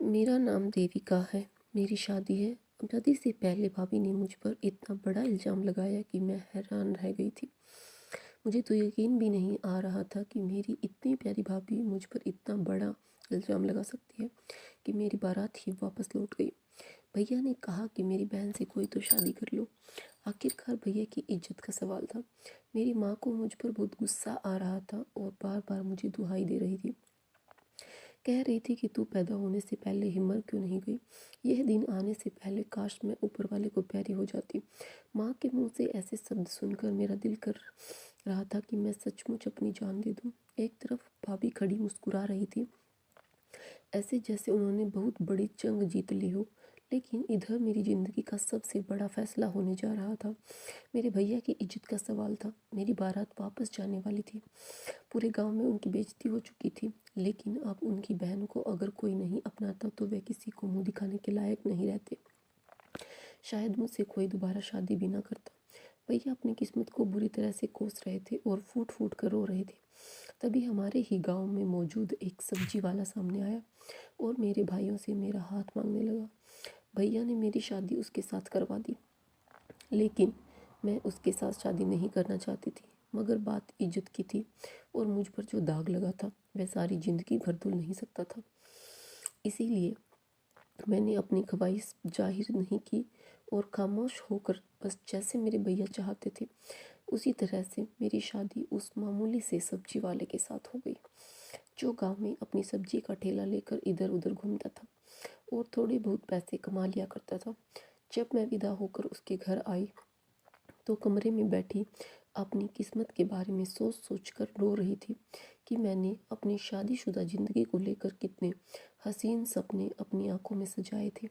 मेरा नाम देविका है। मेरी शादी है। शादी से पहले भाभी ने मुझ पर इतना बड़ा इल्ज़ाम लगाया कि मैं हैरान रह गई थी। मुझे तो यकीन भी नहीं आ रहा था कि मेरी इतनी प्यारी भाभी मुझ पर इतना बड़ा इल्ज़ाम लगा सकती है कि मेरी बारात ही वापस लौट गई। भैया ने कहा कि मेरी बहन से कोई तो शादी कर लो। आखिरकार भैया की इज्जत का सवाल था। मेरी माँ को मुझ पर बहुत गुस्सा आ रहा था और बार बार मुझे दुहाई दे रही थी। कह रही थी कि तू पैदा होने से पहले ही मर क्यों नहीं गई। यह दिन आने से पहले काश मैं ऊपर वाले को प्यारी हो जाती। माँ के मुंह से ऐसे शब्द सुनकर मेरा दिल कर रहा था कि मैं सचमुच अपनी जान दे दूँ। एक तरफ भाभी खड़ी मुस्कुरा रही थी, ऐसे जैसे उन्होंने बहुत बड़ी जंग जीत ली हो। लेकिन इधर मेरी ज़िंदगी का सबसे बड़ा फैसला होने जा रहा था। मेरे भैया की इज्जत का सवाल था। मेरी बारात वापस जाने वाली थी। पूरे गांव में उनकी बेइज्जती हो चुकी थी। लेकिन अब उनकी बहन को अगर कोई नहीं अपनाता तो वे किसी को मुंह दिखाने के लायक नहीं रहते। शायद मुझसे कोई दोबारा शादी भी ना करता। भैया अपनी किस्मत को बुरी तरह से कोस रहे थे और फूट फूट कर रो रहे थे। तभी हमारे ही गांव में मौजूद एक सब्जी वाला सामने आया और मेरे भाइयों से मेरा हाथ मांगने लगा। भैया ने मेरी शादी उसके साथ करवा दी। लेकिन मैं उसके साथ शादी नहीं करना चाहती थी। मगर बात इज्जत की थी और मुझ पर जो दाग लगा था वह सारी ज़िंदगी भर धुल नहीं सकता था। इसीलिए मैंने अपनी ख्वाहिश जाहिर नहीं की और खामोश होकर बस जैसे मेरे भैया चाहते थे उसी तरह से मेरी शादी उस मामूली से सब्जी वाले के साथ हो गई, जो गांव में अपनी सब्जी का ठेला लेकर इधर उधर घूमता था और थोड़े बहुत पैसे कमा लिया करता था। जब मैं विदा होकर उसके घर आई तो कमरे में बैठी अपनी किस्मत के बारे में सोच सोच कर रो रही थी कि मैंने अपनी शादीशुदा ज़िंदगी को लेकर कितने हसीन सपने अपनी आंखों में सजाए थे।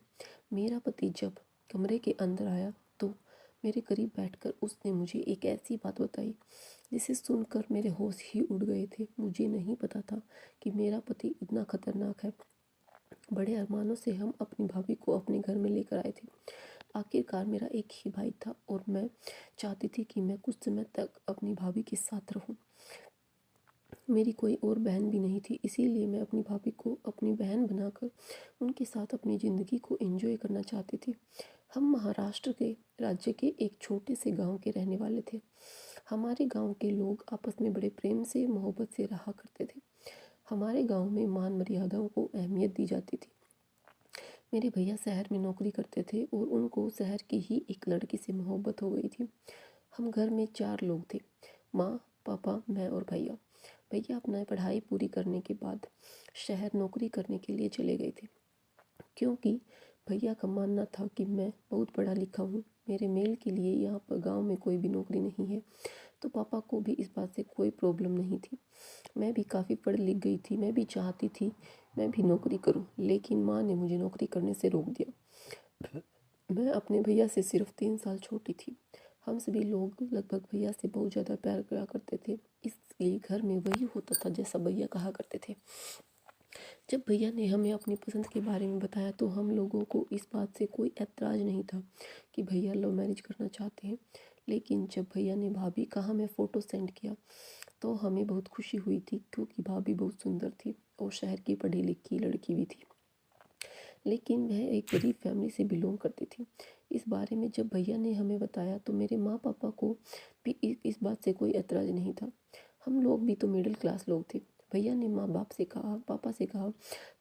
मेरा पति जब कमरे के अंदर आया तो मेरे करीब बैठकर उसने मुझे एक ऐसी बात बताई जिसे सुनकर मेरे होश ही उड़ गए थे। मुझे नहीं पता था कि मेरा पति इतना खतरनाक है। बड़े अरमानों से हम अपनी भाभी को अपने घर में लेकर आए थे। आखिरकार मेरा एक ही भाई था और मैं चाहती थी कि मैं कुछ समय तक अपनी भाभी के साथ रहूं। मेरी कोई और बहन भी नहीं थी, इसीलिए मैं अपनी भाभी को अपनी बहन बनाकर उनके साथ अपनी ज़िंदगी को एंजॉय करना चाहती थी। हम महाराष्ट्र के राज्य के एक छोटे से गांव के रहने वाले थे। हमारे गांव के लोग आपस में बड़े प्रेम से मोहब्बत से रहा करते थे। हमारे गांव में मान मर्यादाओं को अहमियत दी जाती थी। मेरे भैया शहर में नौकरी करते थे और उनको शहर की ही एक लड़की से मोहब्बत हो गई थी। हम घर में 4 लोग थे, माँ, पापा, मैं और भैया। भैया अपना पढ़ाई पूरी करने के बाद शहर नौकरी करने के लिए चले गए थे, क्योंकि भैया का मानना था कि मैं बहुत पढ़ा लिखा हूँ, मेरे मेल के लिए यहाँ पर गांव में कोई भी नौकरी नहीं है। तो पापा को भी इस बात से कोई प्रॉब्लम नहीं थी। मैं भी काफ़ी पढ़ लिख गई थी, मैं भी चाहती थी मैं भी नौकरी करूँ, लेकिन माँ ने मुझे नौकरी करने से रोक दिया। मैं अपने भैया से सिर्फ 3 साल छोटी थी। हम सभी लोग लगभग भैया से बहुत ज़्यादा प्यार करा करते थे, इसलिए घर में वही होता था जैसा भैया कहा करते थे। जब भैया ने हमें अपनी पसंद के बारे में बताया तो हम लोगों को इस बात से कोई ऐतराज़ नहीं था कि भैया लव मैरिज करना चाहते हैं। लेकिन जब भैया ने भाभी का हमें फ़ोटो सेंड किया तो हमें बहुत खुशी हुई थी, क्योंकि भाभी बहुत सुंदर थी और शहर की पढ़ी लिखी लड़की भी थी। लेकिन वह एक गरीब फैमिली से बिलोंग करती थी। इस बारे में जब भैया ने हमें बताया तो मेरे माँ पापा को भी इस बात से कोई ऐतराज़ नहीं था। हम लोग भी तो मिडिल क्लास लोग थे। भैया ने माँ बाप से कहा पापा से कहा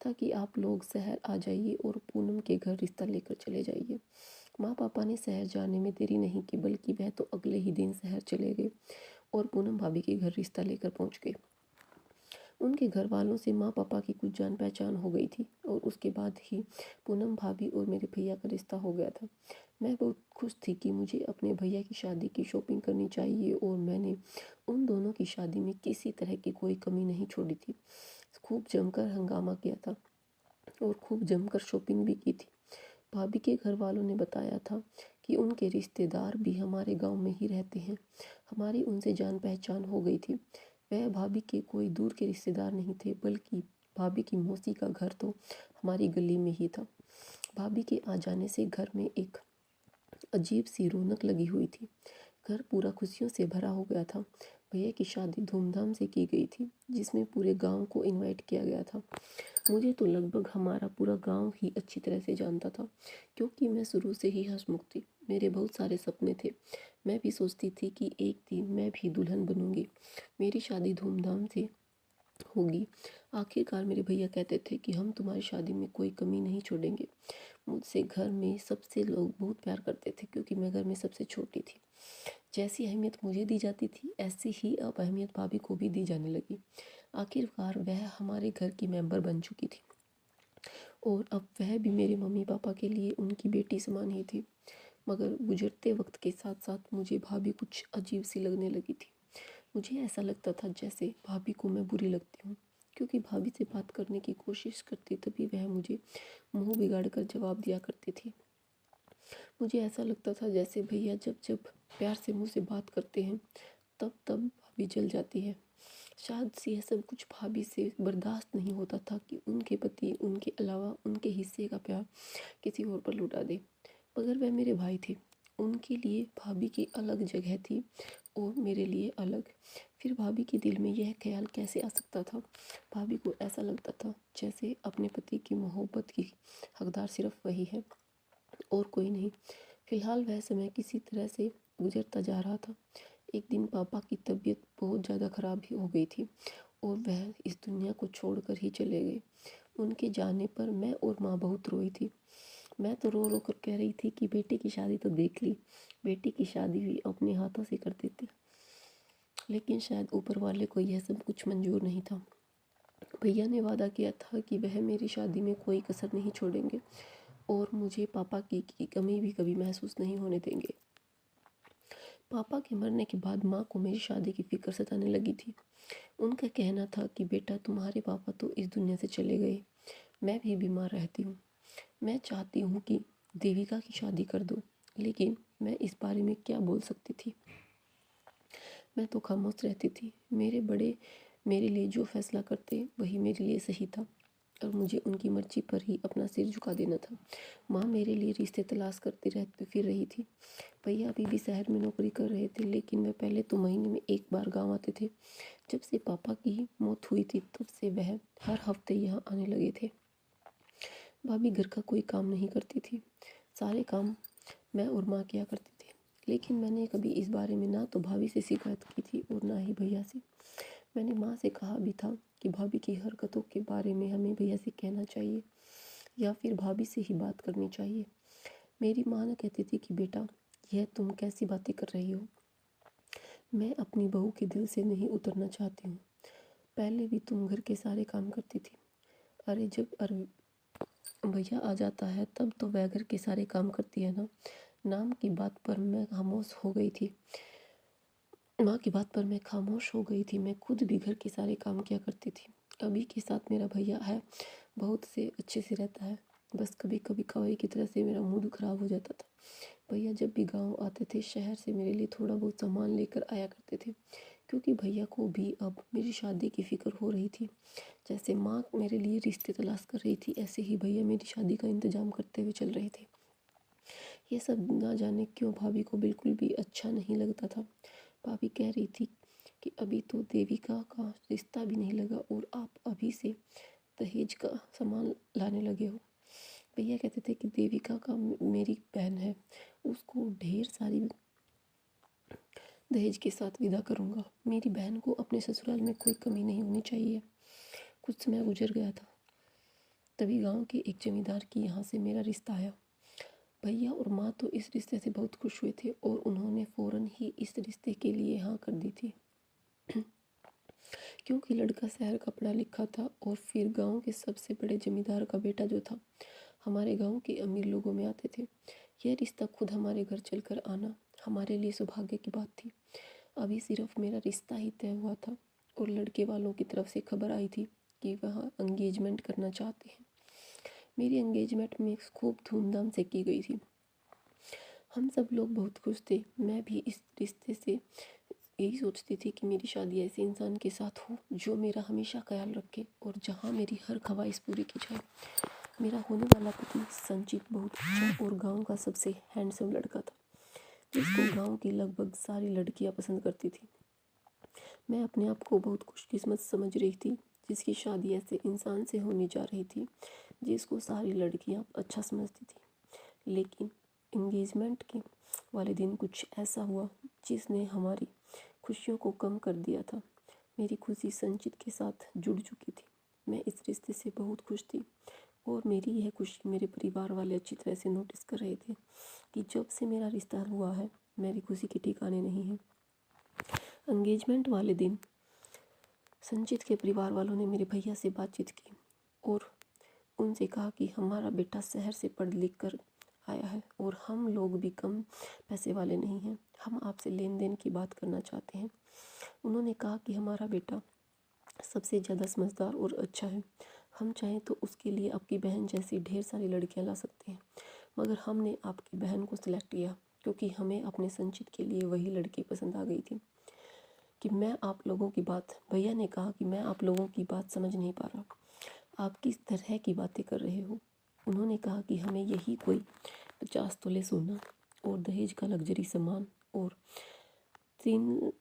था कि आप लोग शहर आ जाइए और पूनम के घर रिश्ता लेकर चले जाइए। माँ पापा ने शहर जाने में देरी नहीं की, बल्कि वह तो अगले ही दिन शहर चले गए और पूनम भाभी के घर रिश्ता लेकर पहुँच गए। उनके घर वालों से माँ पापा की कुछ जान पहचान हो गई थी और उसके बाद ही पूनम भाभी और मेरे भैया का रिश्ता हो गया था। मैं बहुत खुश थी कि मुझे अपने भैया की शादी की शॉपिंग करनी चाहिए और मैंने उन दोनों की शादी में किसी तरह की कोई कमी नहीं छोड़ी थी। खूब जमकर हंगामा किया था और खूब जमकर शॉपिंग भी की थी। भाभी के घर वालों ने बताया था कि उनके रिश्तेदार भी हमारे गांव में ही रहते हैं। हमारी उनसे जान पहचान हो गई थी। वह भाभी के कोई दूर के रिश्तेदार नहीं थे, बल्कि भाभी की मौसी का घर तो हमारी गली में ही था। भाभी के आ जाने से घर में एक अजीब सी रौनक लगी हुई थी। घर पूरा खुशियों से भरा हो गया था। भैया की शादी धूमधाम से की गई थी, जिसमें पूरे गांव को इनवाइट किया गया था। मुझे तो लगभग हमारा पूरा गांव ही अच्छी तरह से जानता था, क्योंकि मैं शुरू से ही हंसमुख थी। मेरे बहुत सारे सपने थे। मैं भी सोचती थी कि एक दिन मैं भी दुल्हन बनूंगी, मेरी शादी धूमधाम से होगी। आखिरकार मेरे भैया कहते थे कि हम तुम्हारी शादी में कोई कमी नहीं छोड़ेंगे। मुझसे घर में सबसे लोग बहुत प्यार करते थे, क्योंकि मैं घर में सबसे छोटी थी। जैसी अहमियत मुझे दी जाती थी, ऐसी ही अब अहमियत भाभी को भी दी जाने लगी। आखिरकार वह हमारे घर की मेंबर बन चुकी थी, और अब वह भी मेरे मम्मी पापा के लिए उनकी बेटी समान ही थी। मगर गुजरते वक्त के साथ साथ मुझे भाभी कुछ अजीब सी लगने लगी थी। मुझे ऐसा लगता था जैसे भाभी को मैं बुरी लगती हूँ, क्योंकि भाभी से बात करने की कोशिश करती तभी वह मुझे मुंह बिगाड़ कर जवाब दिया करती थी। मुझे ऐसा लगता था जैसे भैया जब जब प्यार से मुझसे बात करते हैं, तब तब भाभी जल जाती है। शायद से यह सब कुछ भाभी से बर्दाश्त नहीं होता था कि उनके पति उनके अलावा उनके हिस्से का प्यार किसी और पर लुटा दे। मगर वह मेरे भाई थे, उनके लिए भाभी की अलग जगह थी और मेरे लिए अलग। फिर भाभी के दिल में यह ख्याल कैसे आ सकता था? भाभी को ऐसा लगता था जैसे अपने पति की मोहब्बत की हकदार सिर्फ वही है और कोई नहीं। फिलहाल वह समय किसी तरह से गुजरता जा रहा था। एक दिन पापा की तबीयत बहुत ज़्यादा ख़राब ही हो गई थी और वह इस दुनिया को छोड़कर ही चले गए। उनके जाने पर मैं और माँ बहुत रोई थी। मैं तो रो रो कर कह रही थी कि बेटे की शादी तो देख ली, बेटे की शादी भी अपने हाथों से कर देते। लेकिन शायद ऊपर वाले को यह सब कुछ मंजूर नहीं था। भैया ने वादा किया था कि वह मेरी शादी में कोई कसर नहीं छोड़ेंगे और मुझे पापा की कमी भी कभी महसूस नहीं होने देंगे। पापा के मरने के बाद माँ को मेरी शादी की फिक्र सताने लगी थी। उनका कहना था कि बेटा, तुम्हारे पापा तो इस दुनिया से चले गए, मैं भी बीमार रहती हूँ। मैं चाहती हूँ कि देविका की शादी कर दो, लेकिन मैं इस बारे में क्या बोल सकती थी? मैं तो खामोश रहती थी। मेरे बड़े मेरे लिए जो फैसला करते वही मेरे लिए सही था, और मुझे उनकी मर्जी पर ही अपना सिर झुका देना था। माँ मेरे लिए रिश्ते तलाश करती रहती फिर रही थी। भैया अभी भी शहर में नौकरी कर रहे थे, लेकिन वह पहले तो महीने में एक बार गाँव आते थे। जब से पापा की मौत हुई थी, तब से वह हर हफ्ते यहाँ आने लगे थे। भाभी घर का कोई काम नहीं करती थी, सारे काम मैं और माँ किया करती थी। लेकिन मैंने कभी इस बारे में ना तो भाभी से शिकायत की थी और ना ही भैया से। मैंने माँ से कहा भी था कि भाभी की हरकतों के बारे में हमें भैया से कहना चाहिए या फिर भाभी से ही बात करनी चाहिए। मेरी माँ ने कहती थी कि बेटा, यह तुम कैसी बातें कर रही हो? मैं अपनी बहू के दिल से नहीं उतरना चाहती हूँ। पहले भी तुम घर के सारे काम करती थी। अरे जब भैया आ जाता है तब तो वह घर के सारे काम करती है ना। नाम की बात पर मैं खामोश हो गई थी। माँ की बात पर मैं खामोश हो गई थी। मैं खुद भी घर के सारे काम किया करती थी। अभी के साथ मेरा भैया है, बहुत से अच्छे से रहता है। बस कभी कभी कवाई की तरह से मेरा मूड ख़राब हो जाता था। भैया जब भी गांव आते थे, शहर से मेरे लिए थोड़ा बहुत सामान लेकर आया करते थे, क्योंकि भैया को भी अब मेरी शादी की फ़िक्र हो रही थी। जैसे माँ मेरे लिए रिश्ते तलाश कर रही थी, ऐसे ही भैया मेरी शादी का इंतज़ाम करते हुए चल रहे थे। ये सब ना जाने क्यों भाभी को बिल्कुल भी अच्छा नहीं लगता था। भाभी कह रही थी कि अभी तो देविका का रिश्ता भी नहीं लगा और आप अभी से दहेज का सामान लाने लगे हो। भैया कहते थे कि देविका का मेरी बहन है, उसको ढेर सारी दहेज के साथ विदा करूँगा। मेरी बहन को अपने ससुराल में कोई कमी नहीं होनी चाहिए। कुछ समय गुजर गया था, तभी गांव के एक जमींदार की यहाँ से मेरा रिश्ता आया। भैया और माँ तो इस रिश्ते से बहुत खुश हुए थे और उन्होंने फ़ौरन ही इस रिश्ते के लिए हाँ कर दी थी। क्योंकि लड़का शहर का पढ़ा लिखा था और फिर गांव के सबसे बड़े जमींदार का बेटा जो था, हमारे गांव के अमीर लोगों में आते थे। यह रिश्ता खुद हमारे घर चलकर आना हमारे लिए सौभाग्य की बात थी। अभी सिर्फ मेरा रिश्ता ही तय हुआ था और लड़के वालों की तरफ से खबर आई थी कि वह एंगेजमेंट करना चाहते हैं। मेरी एंगेजमेंट में खूब धूमधाम से की गई थी। हम सब लोग बहुत खुश थे। मैं भी इस रिश्ते से यही सोचती थी कि मेरी शादी ऐसे इंसान के साथ हो जो मेरा हमेशा ख्याल रखे और जहाँ मेरी हर ख्वाहिश पूरी की जाए। मेरा होने वाला पति संचित बहुत अच्छा और गांव का सबसे हैंडसम लड़का था, जिसको गांव की लगभग सारी लड़कियां पसंद करती थी। मैं अपने आप को बहुत खुशकिस्मत समझ रही थी जिसकी शादी ऐसे इंसान से होने जा रही थी जिसको सारी लड़कियां अच्छा समझती थी। लेकिन एंगेजमेंट के वाले दिन कुछ ऐसा हुआ जिसने हमारी खुशियों को कम कर दिया था। मेरी खुशी संचित के साथ जुड़ चुकी थी। मैं इस रिश्ते से बहुत खुश थी और मेरी यह खुशी मेरे परिवार वाले अच्छी तरह से नोटिस कर रहे थे कि जब से मेरा रिश्ता हुआ है मेरी खुशी के ठिकाने नहीं है। एंगेजमेंट वाले दिन संचित के परिवार वालों ने मेरे भैया से बातचीत की और उनसे कहा कि हमारा बेटा शहर से पढ़ लिख कर आया है और हम लोग भी कम पैसे वाले नहीं हैं। हम आपसे लेन देन की बात करना चाहते हैं। उन्होंने कहा कि हमारा बेटा सबसे ज़्यादा समझदार और अच्छा है। हम चाहें तो उसके लिए आपकी बहन जैसी ढेर सारी लड़कियां ला सकते हैं, मगर हमने आपकी बहन को सिलेक्ट किया क्योंकि हमें अपने संचित के लिए वही लड़की पसंद आ गई थी। कि मैं आप लोगों की बात भैया ने कहा कि मैं आप लोगों की बात समझ नहीं पा रहा, आप किस तरह की बातें कर रहे हो। उन्होंने कहा कि हमें यही कोई 50 तोले सोना और दहेज का लग्जरी सामान और 3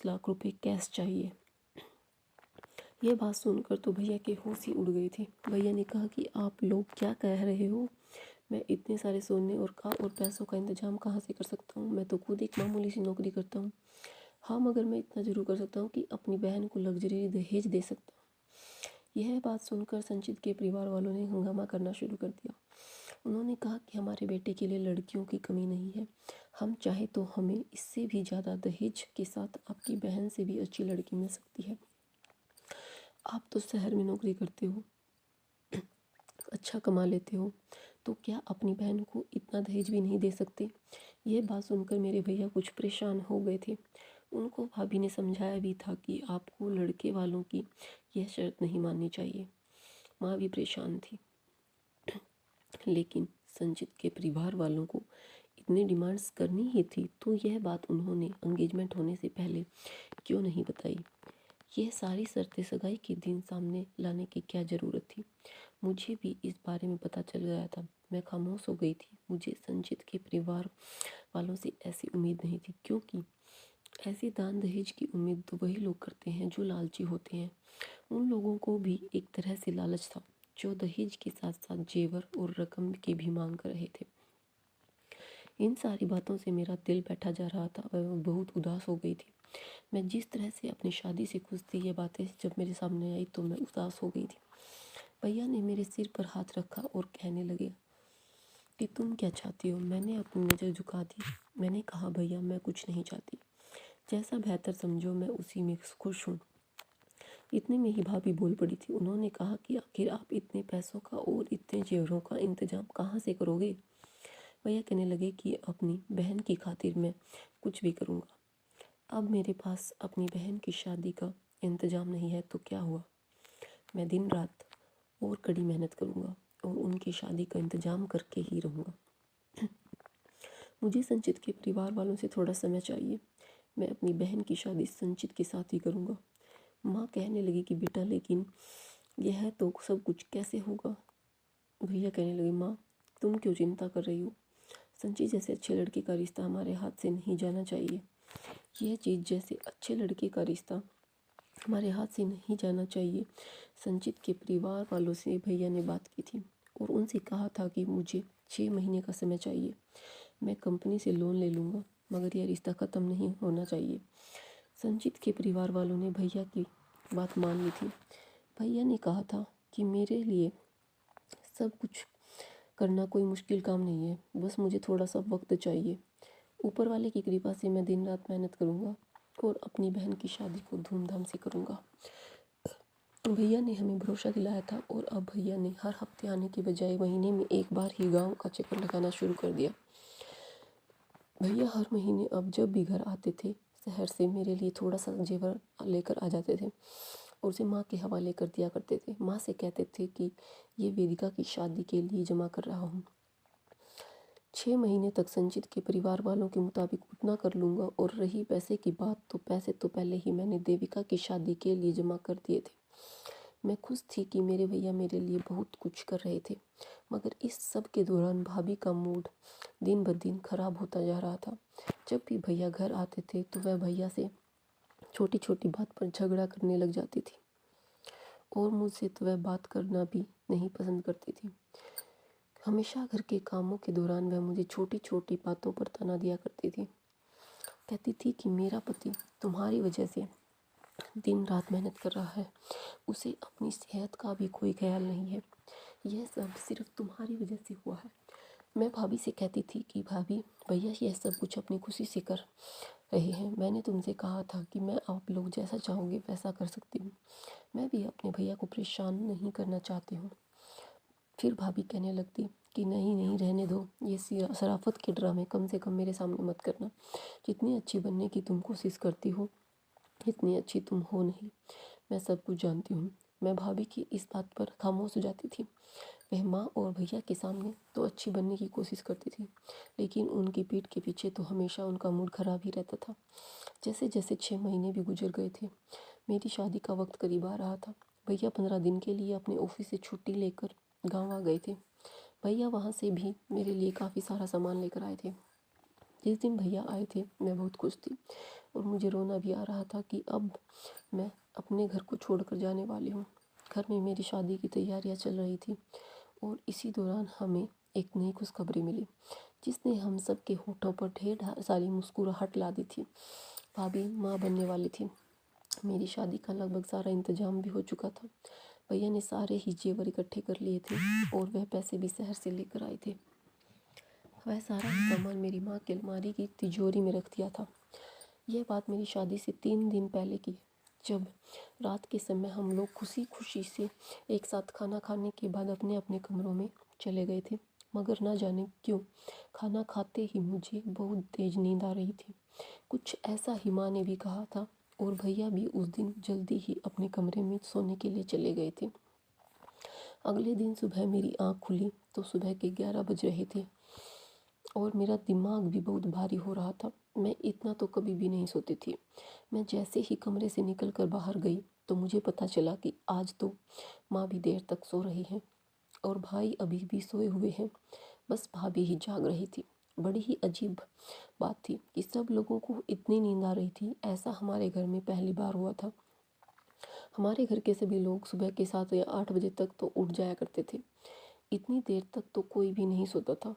लाख रुपए कैश चाहिए। यह बात सुनकर तो भैया के होश ही उड़ गई थी। भैया ने कहा कि आप लोग क्या कह रहे हो, मैं इतने सारे सोने और पैसों का इंतजाम कहाँ से कर सकता हूँ। मैं तो खुद एक मामूली सी नौकरी करता हूँ। हाँ, मगर मैं इतना ज़रूर कर सकता हूँ कि अपनी बहन को लग्जरी दहेज दे सकता हूँ। यह बात सुनकर संचित के परिवार वालों ने हंगामा करना शुरू कर दिया। उन्होंने कहा कि हमारे बेटे के लिए लड़कियों की कमी नहीं है। हम चाहे तो हमें इससे भी ज़्यादा दहेज के साथ आपकी बहन से भी अच्छी लड़की मिल सकती है। आप तो शहर में नौकरी करते हो, अच्छा कमा लेते हो, तो क्या अपनी बहन को इतना दहेज भी नहीं दे सकते। यह बात सुनकर मेरे भैया कुछ परेशान हो गए थे। उनको भाभी ने समझाया भी था कि आपको लड़के वालों की यह शर्त नहीं माननी चाहिए। माँ भी परेशान थी, लेकिन संचित के परिवार वालों को इतने डिमांड्स करनी ही थी तो यह बात उन्होंने एंगेजमेंट होने से पहले क्यों नहीं बताई। यह सारी शर्तें सगाई के दिन सामने लाने की क्या ज़रूरत थी। मुझे भी इस बारे में पता चल गया था। मैं खामोश हो गई थी। मुझे संचित के परिवार वालों से ऐसी उम्मीद नहीं थी, क्योंकि ऐसे दान दहेज की उम्मीद तो वही लोग करते हैं जो लालची होते हैं। उन लोगों को भी एक तरह से लालच था जो दहेज के साथ साथ जेवर और रकम की भी मांग कर रहे थे। इन सारी बातों से मेरा दिल बैठा जा रहा था और बहुत उदास हो गई थी। मैं जिस तरह से अपनी शादी से खुश थी, ये बातें जब मेरे सामने आई तो मैं उदास हो गई थी। भैया ने मेरे सिर पर हाथ रखा और कहने लगे कि तुम क्या चाहती हो। मैंने अपनी नज़र झुका दी। मैंने कहा भैया मैं कुछ नहीं चाहती, जैसा बेहतर समझो मैं उसी में खुश हूँ। इतने में ही भाभी बोल पड़ी थी। उन्होंने कहा कि आखिर आप इतने पैसों का और इतने जेवरों का इंतजाम कहाँ से करोगे। भैया कहने लगे कि अपनी बहन की खातिर मैं कुछ भी करूँगा। अब मेरे पास अपनी बहन की शादी का इंतजाम नहीं है तो क्या हुआ, मैं दिन रात और कड़ी मेहनत करूँगा और उनकी शादी का इंतजाम करके ही रहूँगा। मुझे संचित के परिवार वालों से थोड़ा समय चाहिए। मैं अपनी बहन की शादी संचित के साथ ही करूँगा। माँ कहने लगी कि बेटा लेकिन यह तो सब कुछ कैसे होगा। भैया कहने लगे माँ तुम क्यों चिंता कर रही हो। संचित जैसे अच्छे लड़के का रिश्ता हमारे हाथ से नहीं जाना चाहिए। यह चीज़ जैसे अच्छे लड़के का रिश्ता हमारे हाथ से नहीं जाना चाहिए। संचित के परिवार वालों से भैया ने बात की थी और उनसे कहा था कि मुझे 6 महीने का समय चाहिए। मैं कंपनी से लोन ले लूँगा, मगर यह रिश्ता ख़त्म नहीं होना चाहिए। संचित के परिवार वालों ने भैया की बात मान ली थी। भैया ने कहा था कि मेरे लिए सब कुछ करना कोई मुश्किल काम नहीं है, बस मुझे थोड़ा सा वक्त चाहिए। ऊपर वाले की कृपा से मैं दिन रात मेहनत करूँगा और अपनी बहन की शादी को धूमधाम से करूँगा। भैया ने हमें भरोसा दिलाया था और अब भैया ने हर हफ्ते आने के बजाय महीने में एक बार ही गांव का चक्कर लगाना शुरू कर दिया। भैया हर महीने अब जब भी घर आते थे शहर से मेरे लिए थोड़ा सा जेवर लेकर आ जाते थे और उसे माँ के हवाले कर दिया करते थे। माँ से कहते थे कि ये वेदिका की शादी के लिए जमा कर रहा हूँ। 6 महीने तक संचित के परिवार वालों के मुताबिक उतना कर लूँगा और रही पैसे की बात तो पैसे तो पहले ही मैंने देविका की शादी के लिए जमा कर दिए थे। मैं खुश थी कि मेरे भैया मेरे लिए बहुत कुछ कर रहे थे, मगर इस सब के दौरान भाभी का मूड दिन ब दिन खराब होता जा रहा था। जब भी भैया घर आते थे तो वह भैया से छोटी छोटी बात पर झगड़ा करने लग जाती थी और मुझसे तो वह बात करना भी नहीं पसंद करती थी। हमेशा घर के कामों के दौरान वह मुझे छोटी छोटी बातों पर ताना दिया करती थी। कहती थी कि मेरा पति तुम्हारी वजह से दिन रात मेहनत कर रहा है, उसे अपनी सेहत का भी कोई ख्याल नहीं है, यह सब सिर्फ तुम्हारी वजह से हुआ है। मैं भाभी से कहती थी कि भाभी भैया यह सब कुछ अपनी खुशी से कर रहे हैं, मैंने तुमसे कहा था कि मैं आप लोग जैसा चाहोगे वैसा कर सकती हूँ, मैं भी अपने भैया को परेशान नहीं करना चाहती हूँ। फिर भाभी कहने लगती कि नहीं नहीं रहने दो, ये शराफत के ड्रामे कम से कम मेरे सामने मत करना, जितनी अच्छी बनने की तुम कोशिश करती हो इतनी अच्छी तुम हो नहीं, मैं सब कुछ जानती हूँ। मैं भाभी की इस बात पर खामोश हो जाती थी। वह माँ और भैया के सामने तो अच्छी बनने की कोशिश करती थी, लेकिन उनकी पीठ के पीछे तो हमेशा उनका मूड खराब ही रहता था। जैसे जैसे 6 महीने भी गुजर गए थे, मेरी शादी का वक्त करीब आ रहा था। भैया 15 दिन के लिए अपने ऑफिस से छुट्टी लेकर गाँव आ गए थे। भैया वहाँ से भी मेरे लिए काफ़ी सारा सामान लेकर आए थे। जिस दिन भैया आए थे मैं बहुत खुश थी और मुझे रोना भी आ रहा था कि अब मैं अपने घर को छोड़कर जाने वाली हूँ। घर में मेरी शादी की तैयारियाँ चल रही थी और इसी दौरान हमें एक नई खुशखबरी मिली, जिसने हम सब के होठों पर ढेर सारी मुस्कुराहट ला दी थी। भाभी माँ बनने वाली थी। मेरी शादी का लगभग सारा इंतजाम भी हो चुका था। भैया ने सारे ही जेवर इकट्ठे कर लिए थे और वह पैसे भी शहर से लेकर आए थे। वह सारा सामान मेरी माँ की अलमारी की तिजोरी में रख दिया था। यह बात मेरी शादी से 3 दिन पहले की, जब रात के समय हम लोग खुशी खुशी से एक साथ खाना खाने के बाद अपने अपने कमरों में चले गए थे। मगर ना जाने क्यों खाना खाते ही मुझे बहुत तेज नींद आ रही थी। कुछ ऐसा ही माँ ने भी कहा था और भैया भी उस दिन जल्दी ही अपने कमरे में सोने के लिए चले गए थे। अगले दिन सुबह मेरी आँख खुली तो सुबह के 11 बज रहे थे और मेरा दिमाग भी बहुत भारी हो रहा था। मैं इतना तो कभी भी नहीं सोती थी। मैं जैसे ही कमरे से निकल कर बाहर गई तो मुझे पता चला कि आज तो माँ भी देर तक सो रही है और भाई अभी भी सोए हुए हैं, बस भाभी ही जाग रही थी। बड़ी ही अजीब बात थी कि सब लोगों को इतनी नींद आ रही थी, ऐसा हमारे घर में पहली बार हुआ था। हमारे घर के सभी लोग सुबह के 7 या 8 बजे तक तो उठ जाया करते थे, इतनी देर तक तो कोई भी नहीं सोता था।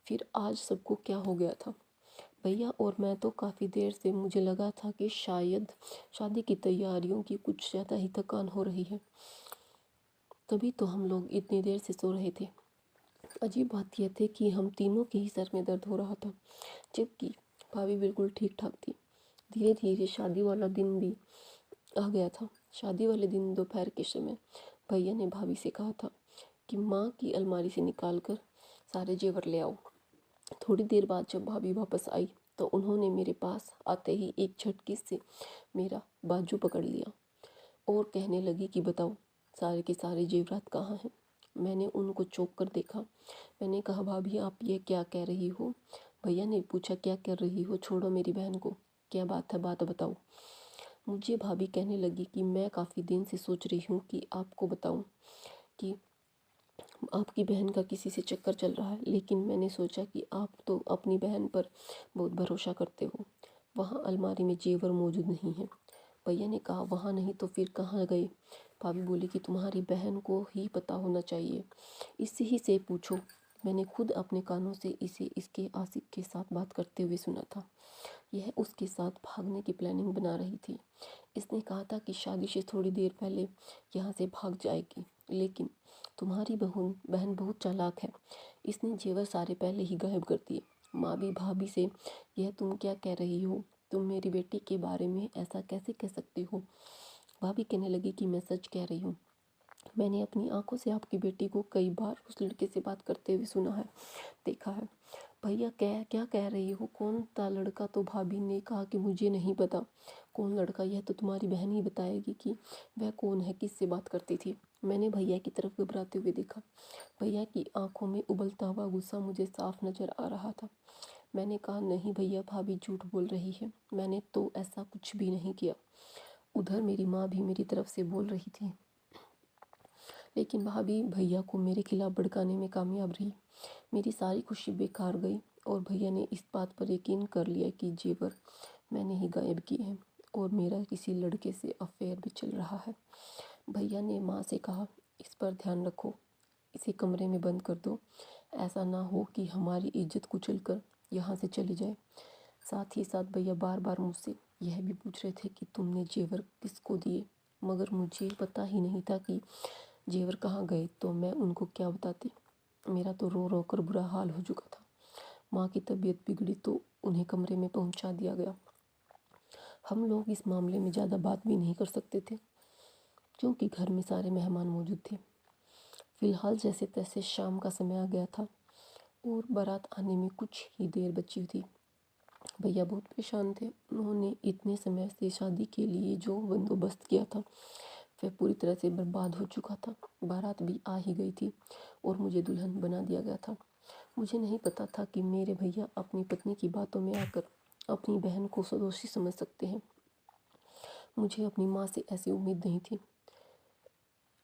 फिर आज सबको क्या हो गया था? भैया और मैं तो काफ़ी देर से मुझे लगा था कि शायद शादी की तैयारियों की कुछ ज़्यादा ही थकान हो रही है, तभी तो हम लोग इतनी देर से सो रहे थे। अजीब बात यह थी कि हम तीनों के ही सर में दर्द हो रहा था, जबकि भाभी बिल्कुल ठीक ठाक थी। धीरे धीरे शादी वाला दिन भी आ गया था। शादी वाले दिन दोपहर के समय भैया ने भाभी से कहा था कि माँ की अलमारी से निकाल कर सारे जेवर ले आओ। थोड़ी देर बाद जब भाभी वापस आई तो उन्होंने मेरे पास आते ही एक झटके से मेरा बाजू पकड़ लिया और कहने लगी कि बताओ सारे के सारे जेवरात कहाँ हैं। मैंने उनको चौंक कर देखा। मैंने कहा भाभी आप ये क्या कह रही हो? भैया ने पूछा क्या कर रही हो, छोड़ो मेरी बहन को, क्या बात है बात बताओ। मुझे भाभी कहने लगी कि मैं काफ़ी दिन से सोच रही हूँ कि आपको बताऊँ कि आपकी बहन का किसी से चक्कर चल रहा है, लेकिन मैंने सोचा कि आप तो अपनी बहन पर बहुत भरोसा करते हो। वहाँ अलमारी में जेवर मौजूद नहीं है। भैया ने कहा वहाँ नहीं तो फिर कहाँ गए? भाभी बोली कि तुम्हारी बहन को ही पता होना चाहिए, इससे ही से पूछो। मैंने खुद अपने कानों से इसे इसके आशिक के साथ बात करते हुए सुना था। यह उसके साथ भागने की प्लानिंग बना रही थी। इसने कहा था कि शादी से थोड़ी देर पहले यहाँ से भाग जाएगी, लेकिन तुम्हारी बहन बहुत चालाक है, इसने जेवर सारे पहले ही गायब कर दिए। माँ भी भाभी से यह तुम क्या कह रही हो, तुम मेरी बेटी के बारे में ऐसा कैसे कह सकती हो? भाभी कहने लगी कि मैं सच कह रही हूँ, मैंने अपनी आंखों से आपकी बेटी को कई बार उस लड़के से बात करते हुए सुना है, देखा है। भैया क्या क्या कह रही हो, कौन था लड़का? तो भाभी ने कहा कि मुझे नहीं पता कौन लड़का, यह तो तुम्हारी बहन ही बताएगी कि वह कौन है, किससे बात करती थी। मैंने भैया की तरफ घबराते हुए देखा। भैया की आंखों में उबलता हुआ गुस्सा मुझे साफ नजर आ रहा था। मैंने कहा नहीं भैया, भाभी झूठ बोल रही है, मैंने तो ऐसा कुछ भी नहीं किया। उधर मेरी माँ भी मेरी तरफ से बोल रही थी, लेकिन भाभी भैया को मेरे खिलाफ भड़काने में कामयाब रही। मेरी सारी खुशी बेकार गई और भैया ने इस बात पर यकीन कर लिया कि जेवर मैंने ही गायब किए हैं और मेरा किसी लड़के से अफेयर भी चल रहा है। भैया ने माँ से कहा, इस पर ध्यान रखो, इसे कमरे में बंद कर दो, ऐसा ना हो कि हमारी इज्जत कुचल कर यहाँ से चली जाए। साथ ही साथ भैया बार बार मुझसे यह भी पूछ रहे थे कि तुमने जेवर किसको दिए, मगर मुझे पता ही नहीं था कि जेवर कहाँ गए, तो मैं उनको क्या बताती। मेरा तो रो रो कर बुरा हाल हो चुका था। माँ की तबीयत बिगड़ी तो उन्हें कमरे में पहुँचा दिया गया। हम लोग इस मामले में ज़्यादा बात भी नहीं कर सकते थे क्योंकि घर में सारे मेहमान मौजूद थे। फिलहाल जैसे तैसे शाम का समय आ गया था और बारात आने में कुछ ही देर बची थी। भैया बहुत परेशान थे। उन्होंने इतने समय से शादी के लिए जो बंदोबस्त किया था वह पूरी तरह से बर्बाद हो चुका था। बारात भी आ ही गई थी और मुझे दुल्हन बना दिया गया था। मुझे नहीं पता था कि मेरे भैया अपनी पत्नी की बातों में आकर अपनी बहन को दोषी समझ सकते हैं। मुझे अपनी माँ से ऐसी उम्मीद नहीं थी।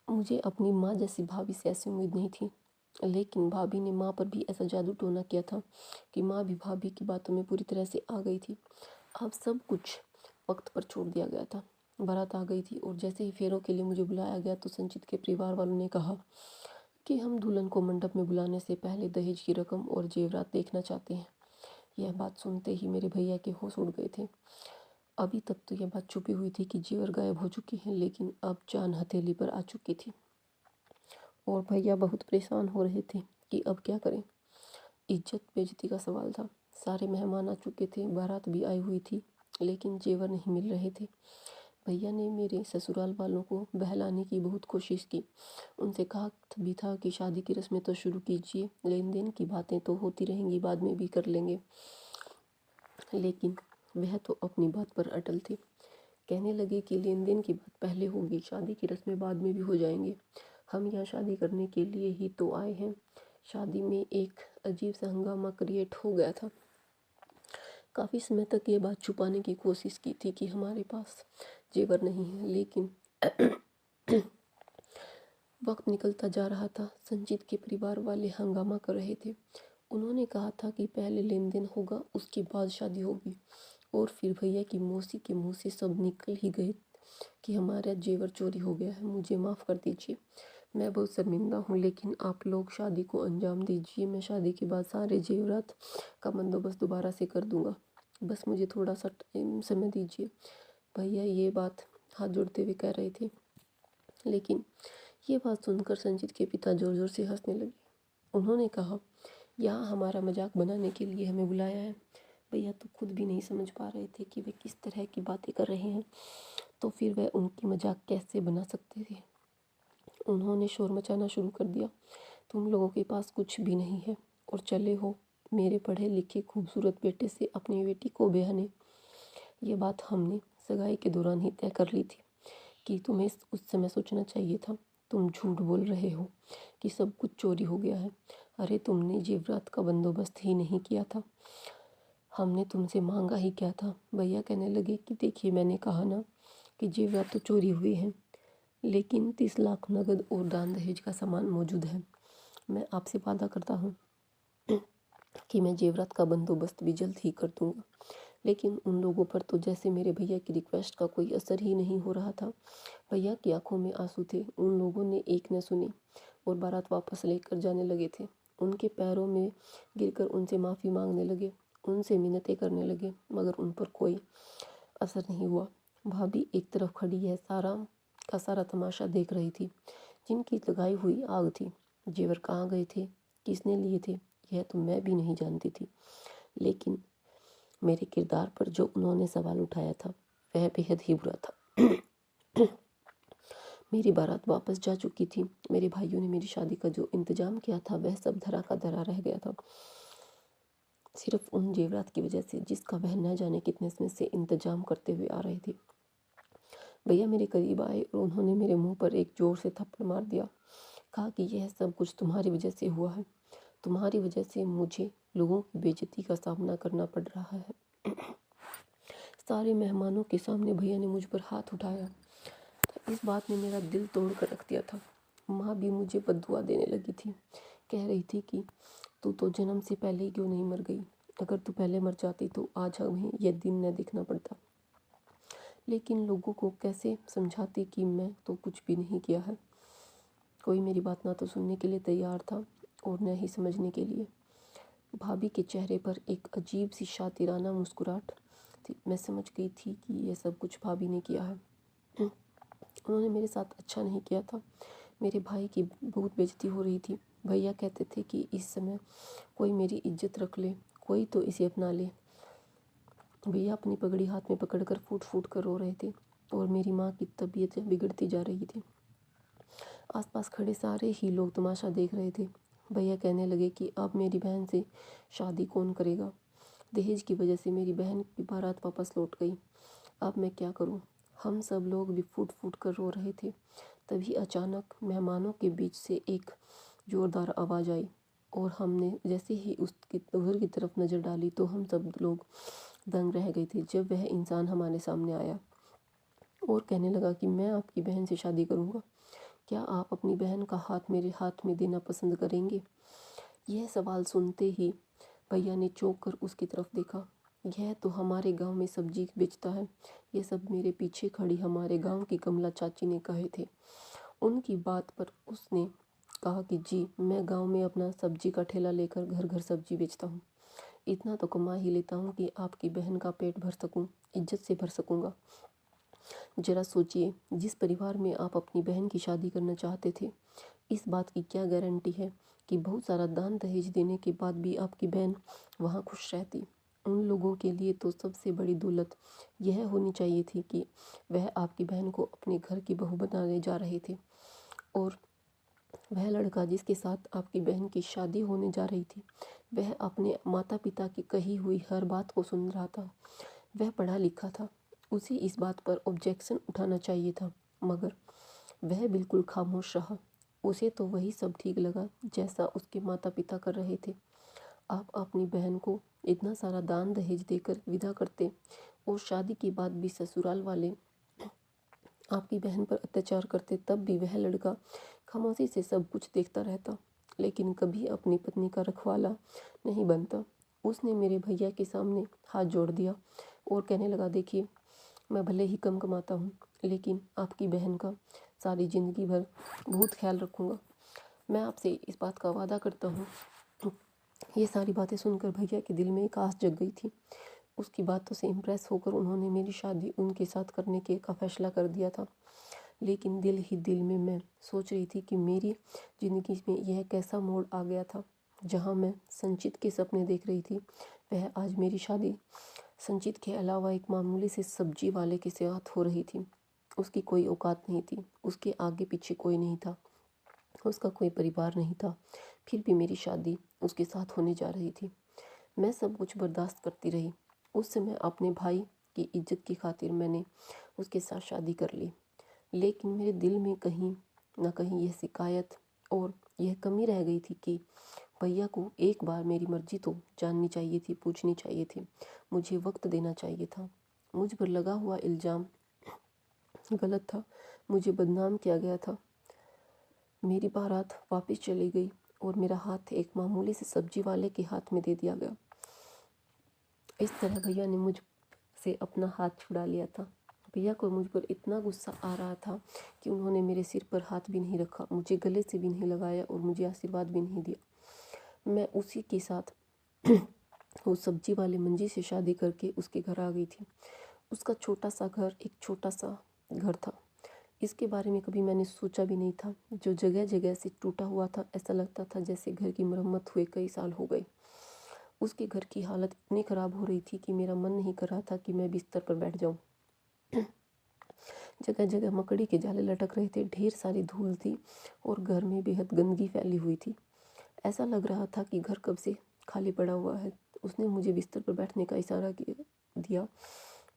मुझे अपनी माँ जैसी भाभी से ऐसी उम्मीद नहीं थी, लेकिन भाभी ने माँ पर भी ऐसा जादू टोना किया था कि माँ भी भाभी की बातों में पूरी तरह से आ गई थी। अब सब कुछ वक्त पर छोड़ दिया गया था। बारात आ गई थी और जैसे ही फेरों के लिए मुझे बुलाया गया तो संचित के परिवार वालों ने कहा कि हम दुल्हन को मंडप में बुलाने से पहले दहेज की रकम और जेवरात देखना चाहते हैं। यह बात सुनते ही मेरे भैया के होश उड़ गए थे। अभी तक तो यह बात छुपी हुई थी कि जेवर गायब हो चुकी है, लेकिन अब जान हथेली पर आ चुकी थी और भैया बहुत परेशान हो रहे थे कि अब क्या करें। इज्जत बेइज्जती का सवाल था। सारे मेहमान आ चुके थे, बारात भी आई हुई थी, लेकिन जेवर नहीं मिल रहे थे। भैया ने मेरे ससुराल वालों को बहलाने की बहुत कोशिश की। उनसे कहा भी था कि शादी की रस्में तो शुरू कीजिए, लेन देन की बातें तो होती रहेंगी, बाद में भी कर लेंगे। लेकिन वह तो अपनी बात पर अटल थे। कहने लगे कि लेन देन की बात पहले होगी, शादी की रस्में बाद में भी हो जाएंगे। हम यहाँ शादी करने के लिए ही तो आए हैं। शादी में एक अजीब सा हंगामा क्रिएट हो गया था। काफ़ी समय तक ये बात छुपाने की कोशिश की थी कि हमारे पास जेवर नहीं है, लेकिन वक्त निकलता जा रहा था। संजीत के परिवार वाले हंगामा कर रहे थे। उन्होंने कहा था कि पहले लेन देन होगा, उसके बाद शादी होगी। और फिर भैया की मौसी के मुंह से सब निकल ही गए कि हमारा जेवर चोरी हो गया है। मुझे माफ़ कर दीजिए, मैं बहुत शर्मिंदा हूँ, लेकिन आप लोग शादी को अंजाम दीजिए। मैं शादी के बाद सारे जेवरात का बंदोबस्त दोबारा से कर दूँगा, बस मुझे थोड़ा सा टाइम समय दीजिए। भैया ये बात हाथ जोड़ते हुए कह रहे थे, लेकिन ये बात सुनकर संजीत के पिता ज़ोर ज़ोर से हंसने लगे। उन्होंने कहा, यहाँ हमारा मजाक बनाने के लिए हमें बुलाया है। भैया तो खुद भी नहीं समझ पा रहे थे कि वे किस तरह की बातें कर रहे हैं, तो फिर वह उनकी मजाक कैसे बना सकते थे। उन्होंने शोर मचाना शुरू कर दिया, तुम लोगों के पास कुछ भी नहीं है और चले हो मेरे पढ़े लिखे खूबसूरत बेटे से अपनी बेटी को ब्याहने। ये बात हमने सगाई के दौरान ही तय कर ली थी कि तुम्हें उस समय सोचना चाहिए था। तुम झूठ बोल रहे हो कि सब कुछ चोरी हो गया है। अरे तुमने जेवरात का बंदोबस्त ही नहीं किया था, हमने तुमसे मांगा ही क्या था। भैया कहने लगे कि देखिए, मैंने कहा ना कि जेवरात तो चोरी हुई हैं, लेकिन 30 लाख नगद और दान दहेज का सामान मौजूद है। मैं आपसे वादा करता हूँ कि मैं जेवरात का बंदोबस्त भी जल्द ही कर दूँगा। लेकिन उन लोगों पर तो जैसे मेरे भैया की रिक्वेस्ट का कोई असर ही नहीं हो रहा था। भैया की आंखों में आंसू थे। उन लोगों ने एक न सुनी और बारात वापस लेकर जाने लगे थे। उनके पैरों में गिरकर उनसे माफ़ी मांगने लगे, उनसे मिन्नतें करने लगे, मगर उन पर कोई असर नहीं हुआ। भाभी एक तरफ खड़ी है, सारा का सारा तमाशा देख रही थी। जिनकी लगाई हुई आग थी, जेवर कहाँ गए थे, किसने लिए थे, यह तो मैं भी नहीं जानती थी, लेकिन मेरे किरदार पर जो उन्होंने सवाल उठाया था वह बेहद ही बुरा था। मेरी बारात वापस जा चुकी थी। मेरे भाइयों ने मेरी शादी का जो इंतजाम किया था वह सब धरा का धरा रह गया था, सिर्फ उन जेवरात की वजह से जिसका वह न जाने कितने समय से इंतजाम करते हुए आ रहे थे। भैया मेरे करीब आए और उन्होंने मेरे मुंह पर एक जोर से थप्पड़ मार दिया। कहा कि यह सब कुछ तुम्हारी वजह से हुआ है, तुम्हारी वजह से मुझे लोगों की बेइज्जती का सामना करना पड़ रहा है। सारे मेहमानों के सामने भैया ने मुझ पर हाथ उठाया। इस बात ने मेरा दिल तोड़ कर रख दिया था। माँ भी मुझे बद्दुआ देने लगी थी, कह रही थी कि तू तो जन्म से पहले ही क्यों नहीं मर गई, अगर तू पहले मर जाती तो आज हमें यह दिन न देखना पड़ता। लेकिन लोगों को कैसे समझाती कि मैं तो कुछ भी नहीं किया है। कोई मेरी बात ना तो सुनने के लिए तैयार था और न ही समझने के लिए। भाभी के चेहरे पर एक अजीब सी शातिराना मुस्कुराहट थी। मैं समझ गई थी कि यह सब कुछ भाभी ने किया है। उन्होंने मेरे साथ अच्छा नहीं किया था। मेरे भाई की बहुत बेइज्जती हो रही थी। भैया कहते थे कि इस समय कोई मेरी इज्जत रख ले, कोई तो इसे अपना ले। भैया अपनी पगड़ी हाथ में पकड़कर फूट फूट कर रो रहे थे और मेरी माँ की तबीयत बिगड़ती जा रही थी। आसपास खड़े सारे ही लोग तमाशा देख रहे थे। भैया कहने लगे कि अब मेरी बहन से शादी कौन करेगा। दहेज की वजह से मेरी बहन की बारात वापस लौट गई। अब मैं क्या करूं? हम सब लोग भी फूट फूट कर रो रहे थे। तभी अचानक मेहमानों के बीच से एक ज़ोरदार आवाज़ आई और हमने जैसे ही उसकी उधर की तरफ नज़र डाली तो हम सब लोग दंग रह गए थे जब वह इंसान हमारे सामने आया और कहने लगा कि मैं आपकी बहन से शादी करूंगा। क्या आप अपनी बहन का हाथ मेरे हाथ में देना पसंद करेंगे? यह सवाल सुनते ही भैया ने चौंक कर उसकी तरफ देखा। यह तो हमारे गांव में सब्जी बेचता है। यह सब मेरे पीछे खड़ी हमारे गांव की कमला चाची ने कहे थे। उनकी बात पर उसने कहा कि जी, मैं गांव में अपना सब्जी का ठेला लेकर घर घर सब्जी बेचता हूँ। इतना तो कमा ही लेता हूँ कि आपकी बहन का पेट भर सकूँ, इज्जत से भर सकूँगा। जरा सोचिए, जिस परिवार में आप अपनी बहन की शादी करना चाहते थे, इस बात की क्या गारंटी है कि बहुत सारा दान दहेज देने के बाद भी आपकी बहन वहाँ खुश रहती। उन लोगों के लिए तो सबसे बड़ी दौलत यह होनी चाहिए थी कि वह आपकी बहन को अपने घर की बहू बनाने जा रहे थे और वह लड़का जिसके साथ आपकी बहन की शादी होने जा रही थी, वह अपने माता पिता की कही हुई हर बात को सुन रहा था। वह पढ़ा लिखा था, उसे इस बात पर ऑब्जेक्शन उठाना चाहिए था, मगर वह बिल्कुल खामोश रहा। उसे तो वही सब ठीक लगा जैसा उसके माता पिता कर रहे थे। आप अपनी बहन को इतना सारा दान दहेज देकर विदा करते और शादी के बाद भी ससुराल वाले आपकी बहन पर अत्याचार करते, तब भी वह लड़का खामोशी से सब कुछ देखता रहता, लेकिन कभी अपनी पत्नी का रखवाला नहीं बनता। उसने मेरे भैया के सामने हाथ जोड़ दिया और कहने लगा, देखिए, मैं भले ही कम कमाता हूँ, लेकिन आपकी बहन का सारी ज़िंदगी भर बहुत ख्याल रखूँगा। मैं आपसे इस बात का वादा करता हूँ। ये सारी बातें सुनकर भैया के दिल में एक आस जग गई थी। उसकी बातों से इम्प्रेस होकर उन्होंने मेरी शादी उनके साथ करने के का फैसला कर दिया था। लेकिन दिल ही दिल में मैं सोच रही थी कि मेरी ज़िंदगी में यह कैसा मोड़ आ गया था। जहाँ मैं संचित के सपने देख रही थी, वह आज मेरी शादी संचित के अलावा एक मामूली से सब्जी वाले के साथ हो रही थी। उसकी कोई औकात नहीं थी, उसके आगे पीछे कोई नहीं था, उसका कोई परिवार नहीं था, फिर भी मेरी शादी उसके साथ होने जा रही थी। मैं सब कुछ बर्दाश्त करती रही। उस समय अपने भाई की इज्जत की खातिर मैंने उसके साथ शादी कर ली, लेकिन मेरे दिल में कहीं ना कहीं यह शिकायत और यह कमी रह गई थी कि भैया को एक बार मेरी मर्जी तो जाननी चाहिए थी, पूछनी चाहिए थी, मुझे वक्त देना चाहिए था। मुझ पर लगा हुआ इल्ज़ाम गलत था, मुझे बदनाम किया गया था। मेरी बारात वापस चली गई और मेरा हाथ एक मामूली से सब्जी वाले के हाथ में दे दिया गया। इस तरह भैया ने मुझ से अपना हाथ छुड़ा लिया था। भैया को मुझ पर इतना गुस्सा आ रहा था कि उन्होंने मेरे सिर पर हाथ भी नहीं रखा, मुझे गले से भी नहीं लगाया और मुझे आशीर्वाद भी नहीं दिया। मैं उसी के साथ वो सब्जी वाले मंजी से शादी करके उसके घर आ गई थी। उसका छोटा सा घर एक छोटा सा घर था। इसके बारे में कभी मैंने सोचा भी नहीं था। जो जगह जगह से टूटा हुआ था, ऐसा लगता था जैसे घर की मरम्मत हुए कई साल हो गए। उसके घर की हालत इतनी ख़राब हो रही थी कि मेरा मन नहीं कर रहा था कि मैं बिस्तर पर बैठ जाऊं। जगह जगह मकड़ी के जाले लटक रहे थे, ढेर सारी धूल थी और घर में बेहद गंदगी फैली हुई थी। ऐसा लग रहा था कि घर कब से खाली पड़ा हुआ है। उसने मुझे बिस्तर पर बैठने का इशारा दिया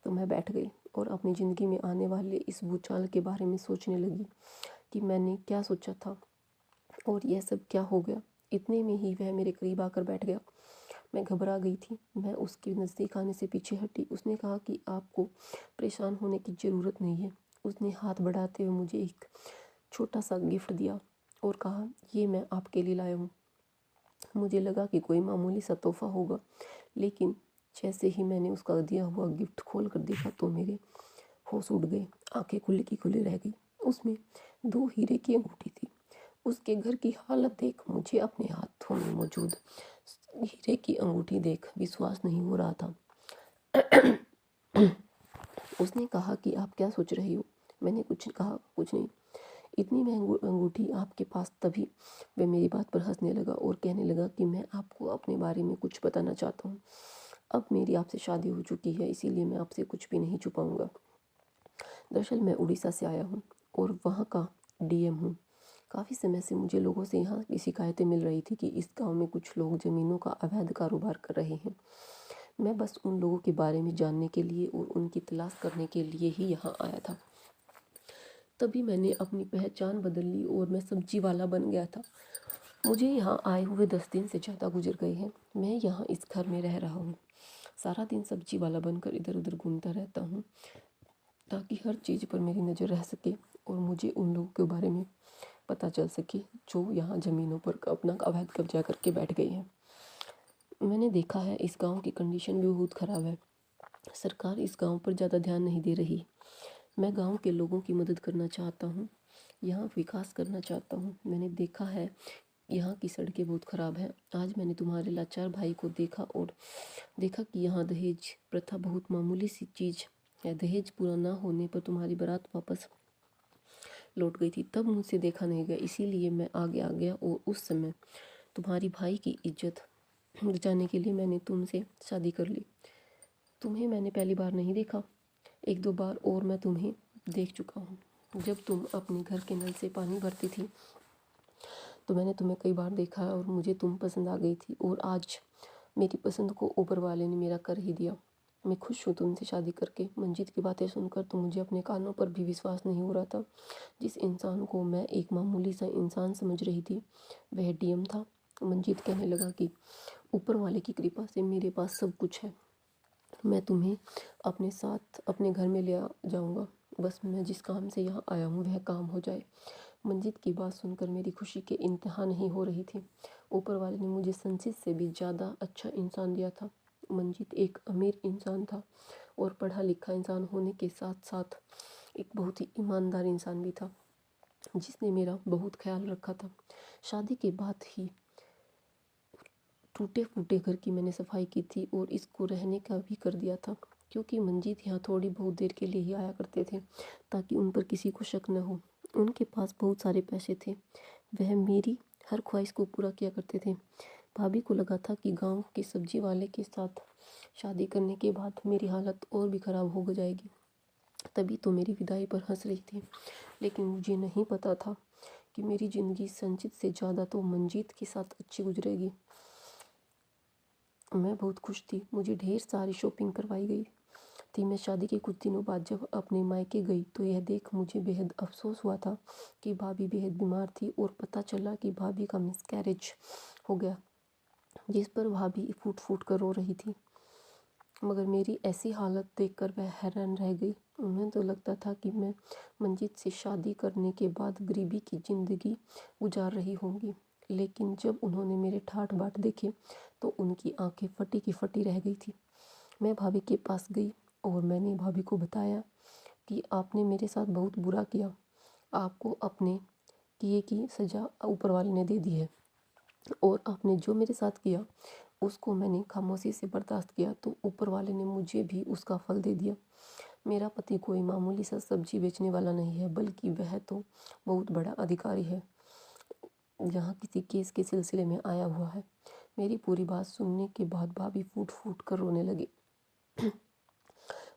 तो मैं बैठ गई और अपनी ज़िंदगी में आने वाले इस भूचाल के बारे में सोचने लगी कि मैंने क्या सोचा था और यह सब क्या हो गया। इतने में ही वह मेरे करीब आकर बैठ गया। मैं घबरा गई थी। मैं उसके नज़दीक आने से पीछे हटी। उसने कहा कि आपको परेशान होने की ज़रूरत नहीं है। उसने हाथ बढ़ाते हुए मुझे एक छोटा सा गिफ्ट दिया और कहा, ये मैं आपके लिए लाया हूँ। मुझे लगा कि कोई मामूली सा तोहफा होगा, लेकिन जैसे ही मैंने उसका दिया हुआ गिफ्ट खोल कर देखा तो मेरे होश उड़ गए, आंखें खुली की खुली रह गई। उसमें 2 हीरे की अंगूठी थी। उसके घर की हालत देख मुझे अपने हाथों में मौजूद हीरे की अंगूठी देख विश्वास नहीं हो रहा था। उसने कहा कि आप क्या सोच रही हो? मैंने कुछ कहा, कुछ नहीं। इतनी महंगी अंगूठी आपके पास? तभी वह मेरी बात पर हंसने लगा और कहने लगा कि मैं आपको अपने बारे में कुछ बताना चाहता हूँ। अब मेरी आपसे शादी हो चुकी है, इसीलिए मैं आपसे कुछ भी नहीं छुपाऊंगा। दरअसल मैं उड़ीसा से आया हूँ और वहाँ का डीएम हूँ। काफ़ी समय से मुझे लोगों से यहाँ की शिकायतें मिल रही थी कि इस गांव में कुछ लोग ज़मीनों का अवैध कारोबार कर रहे हैं। मैं बस उन लोगों के बारे में जानने के लिए और उनकी तलाश करने के लिए ही यहाँ आया था। तभी मैंने अपनी पहचान बदल ली और मैं सब्जी वाला बन गया था। मुझे यहाँ आए हुए 10 दिन से ज़्यादा गुजर गए हैं। मैं यहाँ इस घर में रह रहा हूँ। सारा दिन सब्जी वाला बनकर इधर उधर घूमता रहता हूँ ताकि हर चीज़ पर मेरी नज़र रह सके और मुझे उन लोगों के बारे में पता चल सके जो यहाँ ज़मीनों पर अपना अवैध कब्जा करके बैठ गए हैं। मैंने देखा है इस गांव की कंडीशन भी बहुत ख़राब है। सरकार इस गांव पर ज़्यादा ध्यान नहीं दे रही। मैं गांव के लोगों की मदद करना चाहता हूँ, यहाँ विकास करना चाहता हूँ। मैंने देखा है यहाँ की सड़कें बहुत ख़राब हैं। आज मैंने तुम्हारे लाचार भाई को देखा और देखा कि यहाँ दहेज प्रथा बहुत मामूली सी चीज़ है। दहेज पूरा ना होने पर तुम्हारी बारात वापस लौट गई थी। तब मुझसे देखा नहीं गया, इसीलिए मैं आगे आ गया और उस समय तुम्हारी भाई की इज्जत बचाने के लिए मैंने तुमसे शादी कर ली। तुम्हें मैंने पहली बार नहीं देखा, 1-2 बार और मैं तुम्हें देख चुका हूँ। जब तुम अपने घर के नल से पानी भरती थी तो मैंने तुम्हें कई बार देखा है और मुझे तुम पसंद आ गई थी और आज मेरी पसंद को ऊपर वाले ने मेरा कर ही दिया। मैं खुश हूँ तुमसे शादी करके। मंजीत की बातें सुनकर तो मुझे अपने कानों पर भी विश्वास नहीं हो रहा था। जिस इंसान को मैं एक मामूली सा इंसान समझ रही थी वह डीएम था। मंजीत कहने लगा कि ऊपर वाले की कृपा से मेरे पास सब कुछ है। मैं तुम्हें अपने साथ अपने घर में ले जाऊंगा। बस मैं जिस काम से यहाँ आया हूँ वह काम हो जाए। मंजीत की बात सुनकर मेरी खुशी के इंतहा नहीं हो रही थी। ऊपर वाले ने मुझे संचित से भी ज़्यादा अच्छा इंसान दिया था। मंजीत एक अमीर इंसान था और पढ़ा लिखा इंसान होने के साथ साथ एक बहुत ही ईमानदार इंसान भी था जिसने मेरा बहुत ख्याल रखा था। शादी के बाद ही टूटे फूटे घर की मैंने सफाई की थी और इसको रहने का भी कर दिया था, क्योंकि मंजीत यहाँ थोड़ी बहुत देर के लिए ही आया करते थे ताकि उन पर किसी को शक न हो। उनके पास बहुत सारे पैसे थे, वह मेरी हर ख्वाहिश को पूरा किया करते थे। भाभी को लगा था कि गांव के सब्जी वाले के साथ शादी करने के बाद मेरी हालत और भी ख़राब हो जाएगी, तभी तो मेरी विदाई पर हंस रही थी। लेकिन मुझे नहीं पता था कि मेरी ज़िंदगी संचित से ज़्यादा तो मंजीत के साथ अच्छी गुजरेगी। मैं बहुत खुश थी। मुझे ढेर सारी शॉपिंग करवाई गई थी। मैं शादी के कुछ दिनों बाद जब अपने मायके गई तो यह देख मुझे बेहद अफसोस हुआ था कि भाभी बेहद बीमार थी और पता चला कि भाभी का मिसकैरेज हो गया, जिस पर भाभी फूट फूट कर रो रही थी। मगर मेरी ऐसी हालत देखकर वह हैरान रह गई। उन्हें तो लगता था कि मैं मंजीत से शादी करने के बाद गरीबी की ज़िंदगी गुजार रही होंगी, लेकिन जब उन्होंने मेरे ठाठ बाट देखे तो उनकी आंखें फटी की फटी रह गई थी। मैं भाभी के पास गई और मैंने भाभी को बताया कि आपने मेरे साथ बहुत बुरा किया, आपको अपने किए की सज़ा ऊपर वाले ने दे दी है और आपने जो मेरे साथ किया उसको मैंने खामोशी से बर्दाश्त किया तो ऊपर वाले ने मुझे भी उसका फल दे दिया। मेरा पति कोई मामूली सा सब्जी बेचने वाला नहीं है, बल्कि वह तो बहुत बड़ा अधिकारी है, यहाँ किसी केस के सिलसिले में आया हुआ है। मेरी पूरी बात सुनने के बाद भाभी फूट फूट कर रोने लगी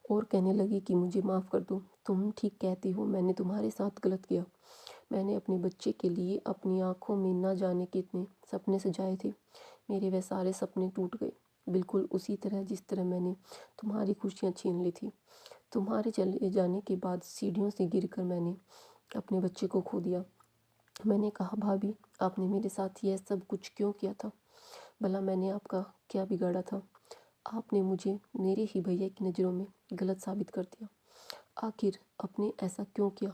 और कहने लगी कि मुझे माफ़ कर दो, तुम ठीक कहती हो, मैंने तुम्हारे साथ गलत किया। मैंने अपने बच्चे के लिए अपनी आंखों में ना जाने कितने सपने सजाए थे, मेरे वह सारे सपने टूट गए, बिल्कुल उसी तरह जिस तरह मैंने तुम्हारी खुशियाँ छीन ली थी। तुम्हारे चले जाने के बाद सीढ़ियों से गिरकर मैंने अपने बच्चे को खो दिया। मैंने कहा भाभी, आपने मेरे साथ यह सब कुछ क्यों किया था? भला मैंने आपका क्या बिगाड़ा था? आपने मुझे मेरे ही भैया की नज़रों में गलत साबित कर दिया। आखिर आपने ऐसा क्यों किया?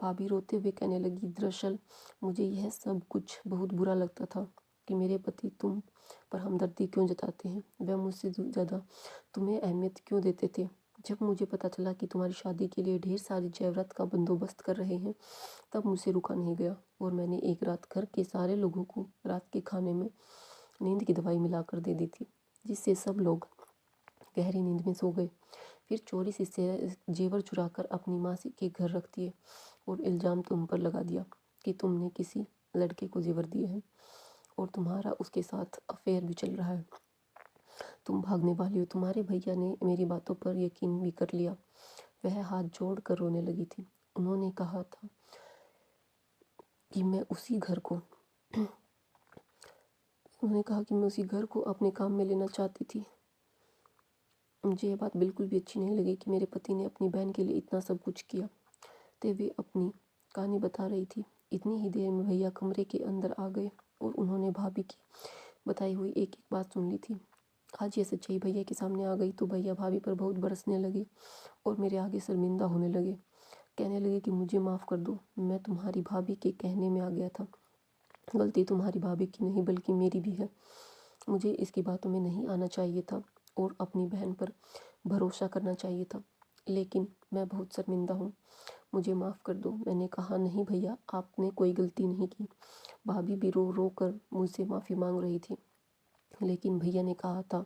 भाभी रोते हुए कहने लगी, दरअसल मुझे यह सब कुछ बहुत बुरा लगता था कि मेरे पति तुम पर हमदर्दी क्यों जताते हैं, वह मुझसे ज़्यादा तुम्हें अहमियत क्यों देते थे। जब मुझे पता चला कि तुम्हारी शादी के लिए ढेर सारी जेवरात का बंदोबस्त कर रहे हैं, तब मुझसे रुका नहीं गया और मैंने एक रात घर के सारे लोगों को रात के खाने में नींद की दवाई मिलाकर दे दी थी, जिससे सब लोग गहरी नींद में सो गए। फिर चोरी से जेवर चुराकर अपनी माँ के घर रख दिए और इल्ज़ाम तुम पर लगा दिया कि तुमने किसी लड़के को जेवर दिए हैं और तुम्हारा उसके साथ अफेयर भी चल रहा है। तुम भागने वाली हो। तुम्हारे भैया ने मेरी बातों पर यकीन भी कर लिया। वह हाथ जोड़ कर रोने लगी थी। उन्होंने कहा था कि मैं उसी घर को अपने काम में लेना चाहती थी। मुझे ये बात बिल्कुल भी अच्छी नहीं लगी कि मेरे पति ने अपनी बहन के लिए इतना सब कुछ किया। तो वे अपनी कहानी बता रही थी। इतनी ही देर में भैया कमरे के अंदर आ गए और उन्होंने भाभी की बताई हुई एक एक बात सुन ली थी। आज ये सच्चाई भैया के सामने आ गई तो भैया भाभी पर बहुत बरसने लगे और मेरे आगे शर्मिंदा होने लगे। कहने लगे कि मुझे माफ़ कर दो, मैं तुम्हारी भाभी के कहने में आ गया था। गलती तुम्हारी भाभी की नहीं बल्कि मेरी भी है। मुझे इसकी बातों में नहीं आना चाहिए था और अपनी बहन पर भरोसा करना चाहिए था, लेकिन मैं बहुत शर्मिंदा हूँ। मुझे माफ़ कर दो। मैंने कहा नहीं भैया, आपने कोई गलती नहीं की। भाभी भी रो रो कर मुझसे माफ़ी मांग रही थी, लेकिन भैया ने कहा था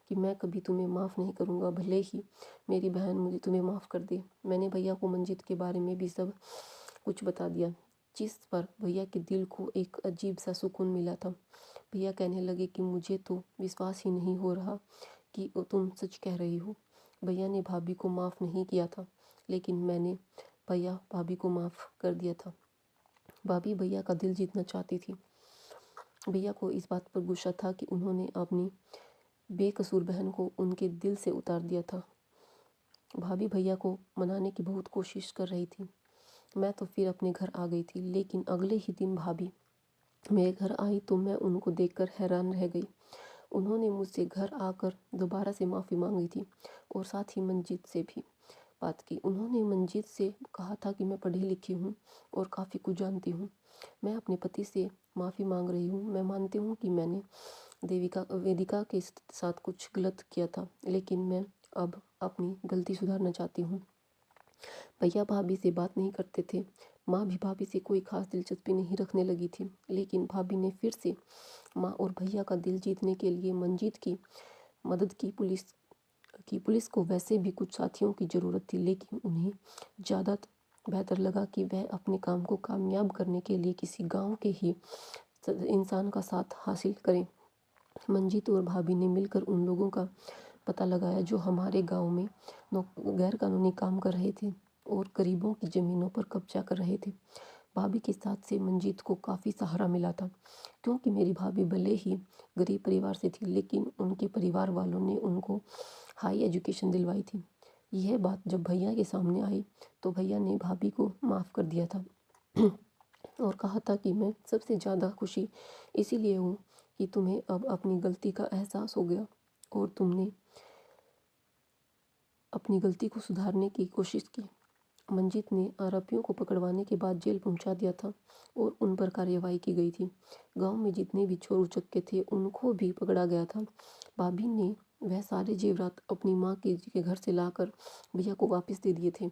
कि मैं कभी तुम्हें माफ़ नहीं करूँगा, भले ही मेरी बहन मुझे तुम्हें माफ़ कर दे। मैंने भैया को मंजीत के बारे में भी सब कुछ बता दिया, जिस पर भैया के दिल को एक अजीब सा सुकून मिला था। भैया कहने लगे कि मुझे तो विश्वास ही नहीं हो रहा कि तुम सच कह रही हो। भैया ने भाभी को माफ़ नहीं किया था, लेकिन मैंने भैया भाभी को माफ़ कर दिया था। भाभी भैया का दिल जीतना चाहती थी। भैया को इस बात पर गुस्सा था कि उन्होंने अपनी बेकसूर बहन को उनके दिल से उतार दिया था। भाभी भैया को मनाने की बहुत कोशिश कर रही थी। मैं तो फिर अपने घर आ गई थी, लेकिन अगले ही दिन भाभी मेरे घर आई तो मैं उनको देखकर हैरान रह गई। उन्होंने मुझसे घर आकर दोबारा से माफ़ी मांगी थी और साथ ही मंजीत से भी बात की। उन्होंने मंजीत से कहा था कि मैं पढ़ी लिखी हूँ और काफ़ी कुछ जानती हूँ। मैं अपने पति से माफ़ी मांग रही हूँ। मैं मानती हूँ कि मैंने वेदिका के साथ कुछ गलत किया था, लेकिन मैं अब अपनी गलती सुधारना चाहती हूँ। भैया भाभी से बात नहीं करते थे। माँ भी भाभी से कोई खास दिलचस्पी नहीं रखने लगी थी, लेकिन भाभी ने फिर से माँ और भैया का दिल जीतने के लिए मंजीत की मदद की। पुलिस को वैसे भी कुछ साथियों की ज़रूरत थी, लेकिन उन्हें ज़्यादा बेहतर लगा कि वह अपने काम को कामयाब करने के लिए किसी गांव के ही इंसान का साथ हासिल करें। मंजीत और भाभी ने मिलकर उन लोगों का पता लगाया जो हमारे गांव में गैर कानूनी काम कर रहे थे और गरीबों की ज़मीनों पर कब्जा कर रहे थे। भाभी के साथ से मंजीत को काफ़ी सहारा मिला था, क्योंकि मेरी भाभी भले ही गरीब परिवार से थी, लेकिन उनके परिवार वालों ने उनको हाई एजुकेशन दिलवाई थी। यह बात जब भैया के सामने आई तो भैया ने भाभी को माफ़ कर दिया था और कहा था कि मैं सबसे ज़्यादा खुशी इसीलिए हूँ कि तुम्हें अब अपनी गलती का एहसास हो गया और तुमने अपनी गलती को सुधारने की कोशिश की। मंजीत ने आरोपियों को पकड़वाने के बाद जेल पहुंचा दिया था और उन पर कार्रवाई की गई थी। गांव में जितने भी चोर उचक्के थे उनको भी पकड़ा गया था। भाभी ने वह सारे जेवरात अपनी माँ के घर से लाकर भैया को वापस दे दिए थे।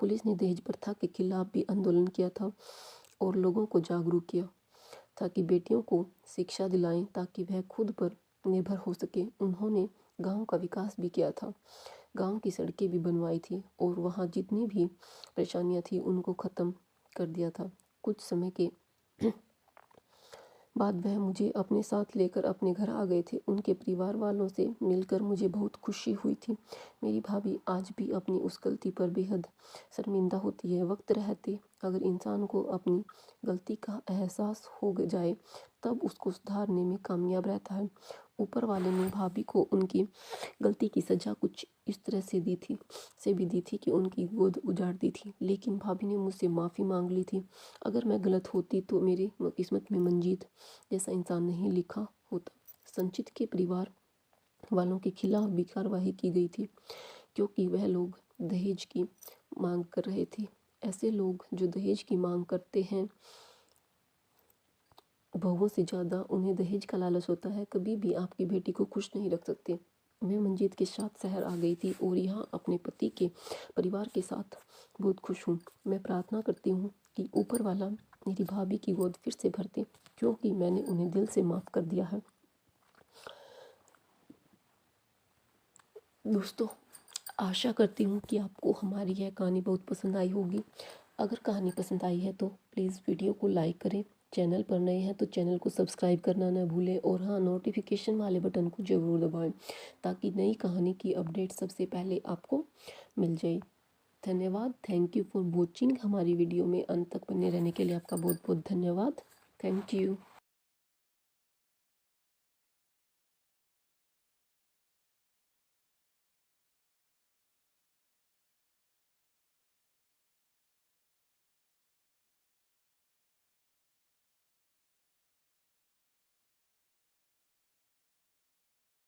पुलिस ने दहेज प्रथा के खिलाफ भी आंदोलन किया था और लोगों को जागरूक किया ताकि बेटियों को शिक्षा दिलाएं ताकि वह खुद पर निर्भर हो सके। उन्होंने गांव का विकास भी किया था, गांव की सड़कें भी बनवाई थी और वहाँ जितनी भी परेशानियाँ थी उनको ख़त्म कर दिया था। कुछ समय के बाद वह मुझे अपने साथ लेकर अपने घर आ गए थे। उनके परिवार वालों से मिलकर मुझे बहुत खुशी हुई थी। मेरी भाभी आज भी अपनी उस गलती पर बेहद शर्मिंदा होती है। वक्त रहते अगर इंसान को अपनी गलती का एहसास हो जाए तब उसको सुधारने में कामयाब रहता है। ऊपर वाले ने भाभी को उनकी गलती की सज़ा कुछ इस तरह से दी थी कि उनकी गोद उजाड़ दी थी, लेकिन भाभी ने मुझसे माफ़ी मांग ली थी। अगर मैं गलत होती तो मेरी किस्मत में मंजीत जैसा इंसान नहीं लिखा होता। संचित के परिवार वालों के खिलाफ भी कार्रवाई की गई थी, क्योंकि वह लोग दहेज की मांग कर रहे थे। ऐसे लोग जो दहेज की मांग करते हैं, बहुओं से ज़्यादा उन्हें दहेज का लालच होता है, कभी भी आपकी बेटी को खुश नहीं रख सकते। मैं मंजीत के साथ शहर आ गई थी और यहाँ अपने पति के परिवार के साथ बहुत खुश हूँ। मैं प्रार्थना करती हूँ कि ऊपर वाला मेरी भाभी की गोद फिर से भर दे, क्योंकि मैंने उन्हें दिल से माफ़ कर दिया है। दोस्तों, आशा करती हूँ कि आपको हमारी यह कहानी बहुत पसंद आई होगी। अगर कहानी पसंद आई है तो प्लीज़ वीडियो को लाइक करें। चैनल पर नए हैं तो चैनल को सब्सक्राइब करना ना भूलें और हाँ, नोटिफिकेशन वाले बटन को ज़रूर दबाएं ताकि नई कहानी की अपडेट सबसे पहले आपको मिल जाए। धन्यवाद। Thank you for watching. हमारी वीडियो में अंत तक बने रहने के लिए आपका बहुत बहुत धन्यवाद। Thank you.